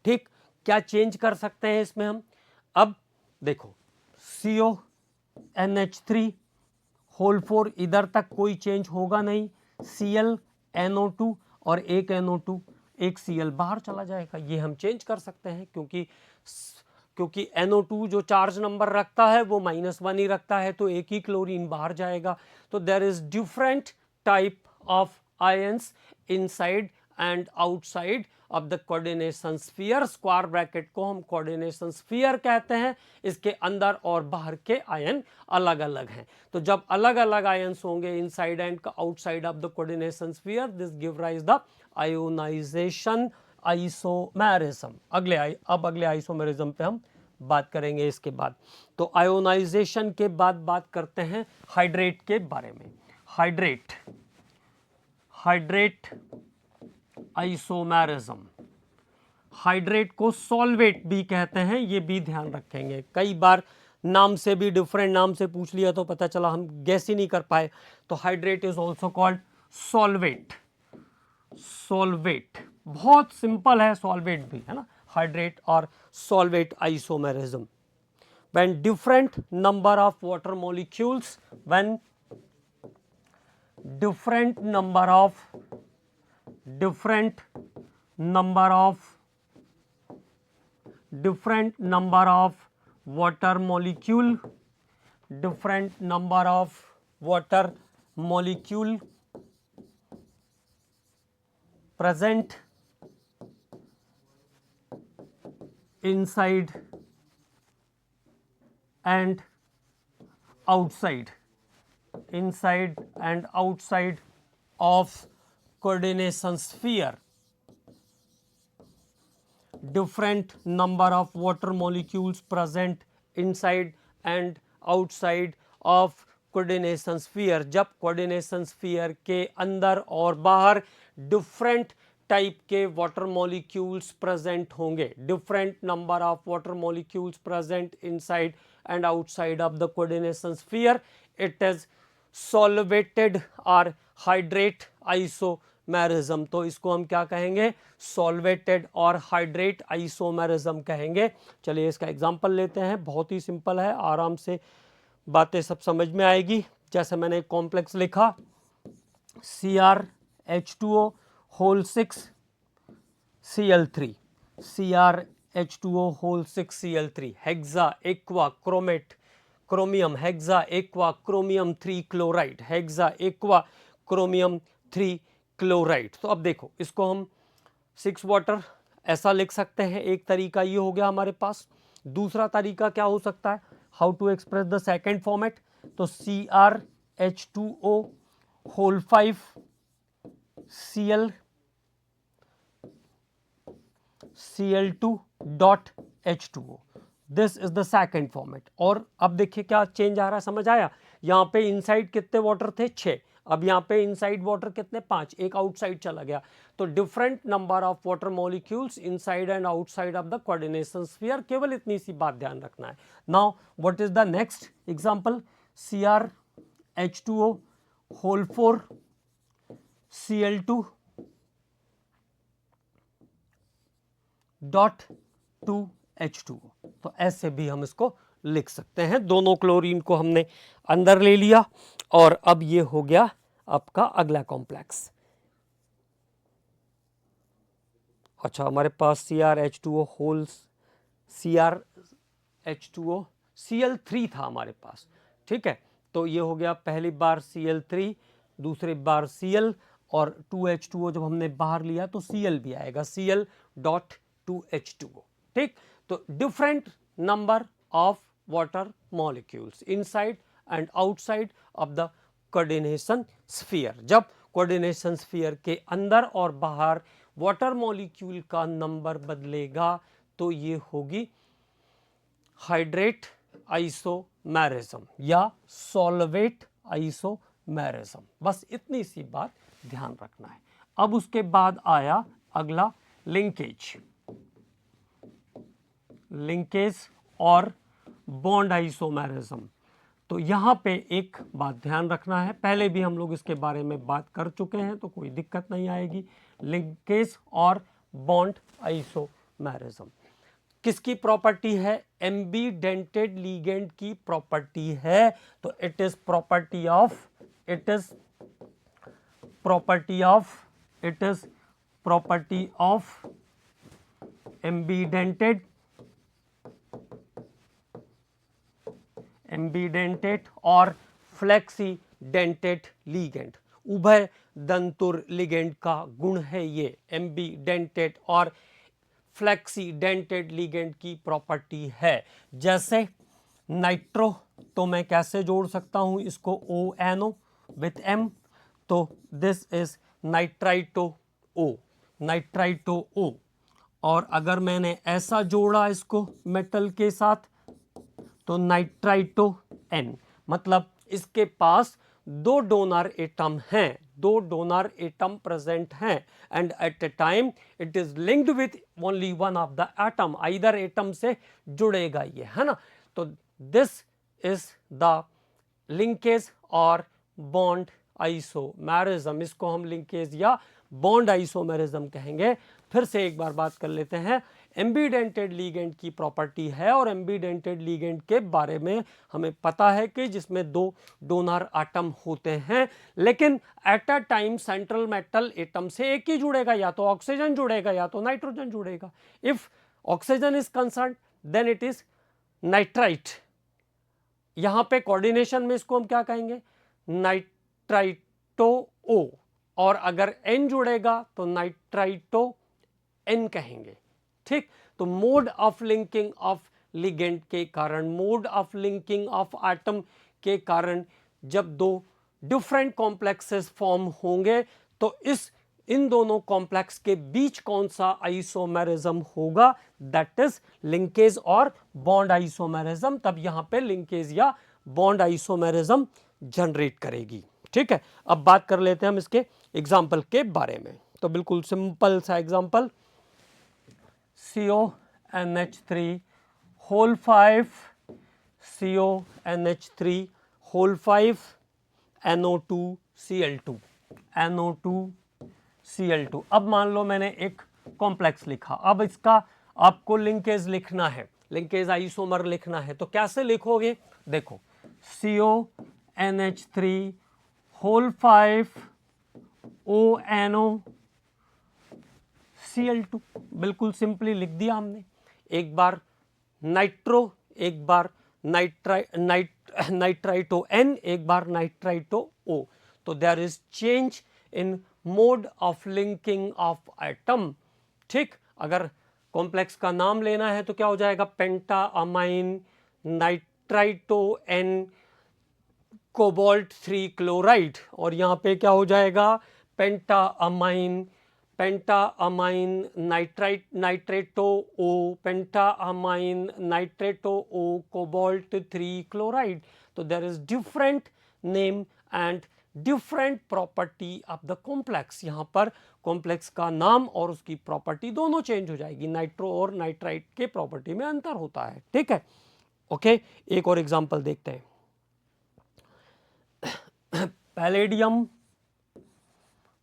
ठीक, क्या चेंज कर सकते हैं इसमें हम? अब देखो CONH3 होल 4 इधर तक कोई चेंज होगा नहीं, Cl NO2 और एक NO2 एक Cl बाहर चला जाएगा, ये हम चेंज कर सकते हैं क्योंकि NO2 जो चार्ज नंबर रखता है वो -1 ही रखता है, तो एक ही क्लोरीन बाहर जाएगा। तो there is different type of ions inside and outside of the coordination sphere. Square bracket को हम कोऑर्डिनेशन स्फीयर कहते हैं, इसके अंदर और बाहर के आयन अलग अलग हैं। तो जब अलग अलग आयंस होंगे inside and outside of the coordination sphere, this give rise the ionisation isomerism. अब अगले आइसोमेरिज्म पे हम बात करेंगे इसके बाद। तो आयोनाइजेशन के बाद बात करते हैं हाइड्रेट के बारे में। Hydrate isomerism. हाइड्रेट को सॉल्वेट भी कहते हैं, ये भी ध्यान रखेंगे। कई बार नाम से भी डिफरेंट नाम से पूछ लिया तो पता चला हम गैस ही नहीं कर पाए। तो hydrate is also called solvate. बहुत सिंपल है, सॉल्वेट भी है ना, हाइड्रेट और solvate isomerism. when different number of water molecules different number of water molecule present inside and outside of coordination sphere. Different number of water molecules present inside and outside of coordination sphere। जब coordination sphere के अंदर और बाहर different type के water molecules present होंगे। Different number of water molecules present inside and outside of the coordination sphere, it is solvated और hydrate isomerism. तो इसको हम क्या कहेंगे? सॉल्वेटेड और हाइड्रेट आइसोमेरिज्म कहेंगे। चलिए इसका एग्जांपल लेते हैं, बहुत ही सिंपल है, आराम से बातें सब समझ में आएगी। जैसे मैंने कॉम्प्लेक्स लिखा CrH2O whole 6 Cl3, CrH2O whole 6 Cl3, hexa aqua chromate chromium, hexa aqua chromium 3 chloride, hexa aqua chromium 3 chloride. तो अब देखो इसको हम 6 वाटर ऐसा लिख सकते हैं, एक तरीका ये हो गया हमारे पास। दूसरा तरीका क्या हो सकता है? How to express the second format? तो CrH2O whole 5 Cl2 dot H2O, this is the second format. और अब देखिए क्या चेंज आ रहा है, समझ आया? यहाँ पे इनसाइड कितने वाटर थे? 6, अब यहाँ पे इनसाइड वाटर कितने? 5, एक आउटसाइड चला गया। तो different number of water molecules inside and outside of the coordination sphere, केवल इतनी सी बात ध्यान रखना है। Now what is the next example? CrH2O whole 4 Cl2 dot 2H2O। तो ऐसे भी हम इसको लिख सकते हैं। दोनों क्लोरीन को हमने अंदर ले लिया और अब ये हो गया आपका अगला कॉम्प्लेक्स। अच्छा, हमारे पास CrH2O होल CrH2O Cl3 था हमारे पास, ठीक है। तो ये हो गया पहली बार Cl3, दूसरी बार Cl, और 2H2O जब हमने बाहर लिया तो Cl भी आएगा, Cl डॉट 2H2O, ठीक। तो different number of water molecules inside and outside of the coordination sphere. जब कोऑर्डिनेशन स्फीयर के अंदर और बाहर वाटर मॉलिक्यूल का नंबर बदलेगा तो ये होगी हाइड्रेट आइसो आइसोमेरिज्म या सॉल्वेट आइसोमेरिज्म। बस इतनी सी बात ध्यान रखना है। अब उसके बाद आया अगला लिंकेज, लिंकेज और बॉन्ड आइसोमेरिज्म। तो यहाँ पे एक बात ध्यान रखना है, पहले भी हम लोग इसके बारे में बात कर चुके हैं तो कोई दिक्कत नहीं आएगी। लिंकेज और बॉन्ड आइसोमेरिज्म किसकी प्रॉपर्टी है? एम्बीडेंटेड लिगेंड की प्रॉपर्टी है। तो इट इज प्रॉपर्टी ऑफ एम्बीडेंटेड और फ्लेक्सीडेंटेड लिगेंड। उभय दंतुर लिगेंड का गुण है ये, एम्बीडेंटेड और फ्लेक्सीडेंटेड लिगेंड की प्रॉपर्टी है। जैसे नाइट्रो, तो मैं कैसे जोड़ सकता हूं इसको, ONO विथ M, तो दिस इज नाइट्राइटो O। और अगर मैंने ऐसा जोड़ा इसको मेटल के साथ तो नाइट्राइटो N, मतलब इसके पास दो डोनर एटम हैं, दो डोनर एटम प्रेजेंट हैं and at a time it is linked with only one of the atom, either atom से जुड़ेगा ये, है ना। तो दिस इज द लिंकेज और बॉन्ड आइसोमेरिज्म। इसको हम लिंकेज या बॉन्ड आइसोमेरिज्म कहेंगे। फिर से एक बार बात कर लेते हैं। एम्बीडेंटेड लिगेंड की प्रॉपर्टी है और एम्बीडेंटेड लिगेंड के बारे में हमें पता है कि जिसमें दो डोनर एटम होते हैं, लेकिन at a time central metal atom से एक ही जुड़ेगा, या तो ऑक्सीजन जुड़ेगा या तो नाइट्रोजन जुड़ेगा। If oxygen is concern then it is nitrite. यहां पे कोऑर्डिनेशन में इसको हम क्या कहेंगे, नाइट्राइटो O, और अगर N जुड़ेगा तो नाइट्राइटो N कहेंगे, ठीक। तो mode of linking of ligand के कारण, mode of linking of atom के कारण जब दो डिफरेंट कॉम्प्लेक्सेस फॉर्म होंगे तो इन दोनों कॉम्प्लेक्स के बीच कौन सा आइसोमेरिज्म होगा, दैट इज लिंकेज और बॉन्ड आइसोमेरिज्म। तब यहां पे लिंकेज या बॉन्ड आइसोमेरिज्म जनरेट करेगी, ठीक है। अब बात कर लेते हैं हम इसके एग्जाम्पल के बारे में। तो बिल्कुल सिंपल सा example, CONH3 whole 5 CONH3 whole 5 NO2 Cl2। अब मान लो मैंने एक कॉम्प्लेक्स लिखा, अब इसका आपको लिंकेज लिखना है, लिंकेज आइसोमर लिखना है। तो कैसे लिखोगे, देखो CONH3 होल 5 ONO Cl2, बिल्कुल सिंपली लिख दिया हमने। एक बार नाइट्रो, एक बार नाइट्राइटो N, एक बार नाइट्राइटो O। तो there is change in mode of linking of atom, ठीक। अगर कॉम्प्लेक्स का नाम लेना है तो क्या हो जाएगा, penta amine nitrito N cobalt 3 chloride, और यहां पे क्या हो जाएगा, penta amine nitrato O, penta amine nitrato O cobalt 3 chloride. तो there is different name and different property of the complex. यहां पर कॉम्प्लेक्स का नाम और उसकी प्रॉपर्टी दोनों चेंज हो जाएगी, नाइट्रो और नाइट्राइट के प्रॉपर्टी में अंतर होता है, ठीक है। ओके, एक और एग्जांपल देखते हैं। Palladium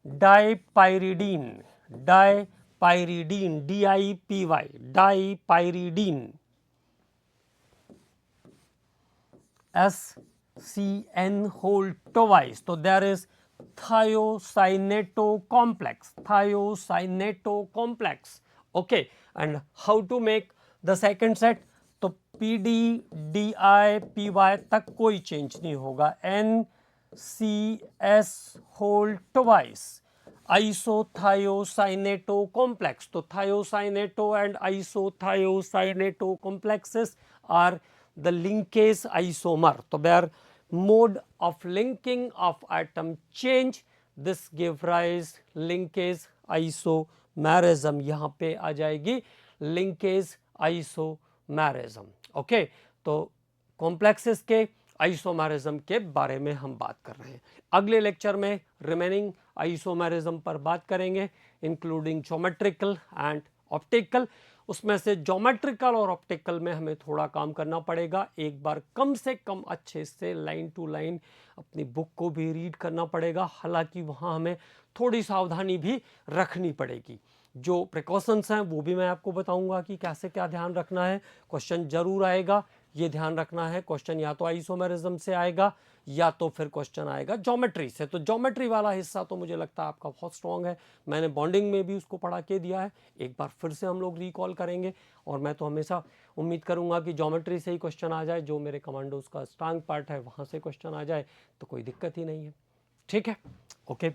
dipyridine, DIPY, dipyridine, SCN whole twice. तो there is thiocyaneto complex, okay. And how to make the second set, तो PDDIPY तक कोई चेंज नहीं होगा, NCS whole twice, isothiocyaneto complex। तो thiocyaneto and isothiocyaneto complexes are the linkage isomer। तो their mode of linking of atom change, this give rise linkage isomerism। यहाँ पे आ जाएगी linkage isomerism, ओके। तो कॉम्प्लेक्सेस के आइसोमेरिज्म के बारे में हम बात कर रहे हैं। अगले लेक्चर में रिमेनिंग आइसोमेरिज्म पर बात करेंगे, इंक्लूडिंग ज्योमेट्रिकल एंड ऑप्टिकल। उसमें से ज्योमेट्रिकल और ऑप्टिकल में हमें थोड़ा काम करना पड़ेगा, एक बार कम से कम अच्छे से लाइन टू लाइन अपनी बुक को भी रीड करना पड़ेगा। हालांकि वहाँ हमें थोड़ी सावधानी भी रखनी पड़ेगी। जो प्रिकॉशंस हैं वो भी मैं आपको बताऊंगा कि कैसे क्या ध्यान रखना है। क्वेश्चन जरूर आएगा, ये ध्यान रखना है। क्वेश्चन या तो आइसोमेरिज्म से आएगा या तो फिर क्वेश्चन आएगा ज्योमेट्री से। तो ज्योमेट्री वाला हिस्सा तो मुझे लगता है आपका बहुत स्ट्रॉन्ग है, मैंने बॉन्डिंग में भी उसको पढ़ा के दिया है। एक बार फिर से हम लोग रिकॉल करेंगे और मैं तो हमेशा उम्मीद करूंगा कि ज्योमेट्री से ही क्वेश्चन आ जाए, जो मेरे कमांडोज का स्ट्रांग पार्ट है वहाँ से क्वेश्चन आ जाए तो कोई दिक्कत ही नहीं है। ठीक है, ओके।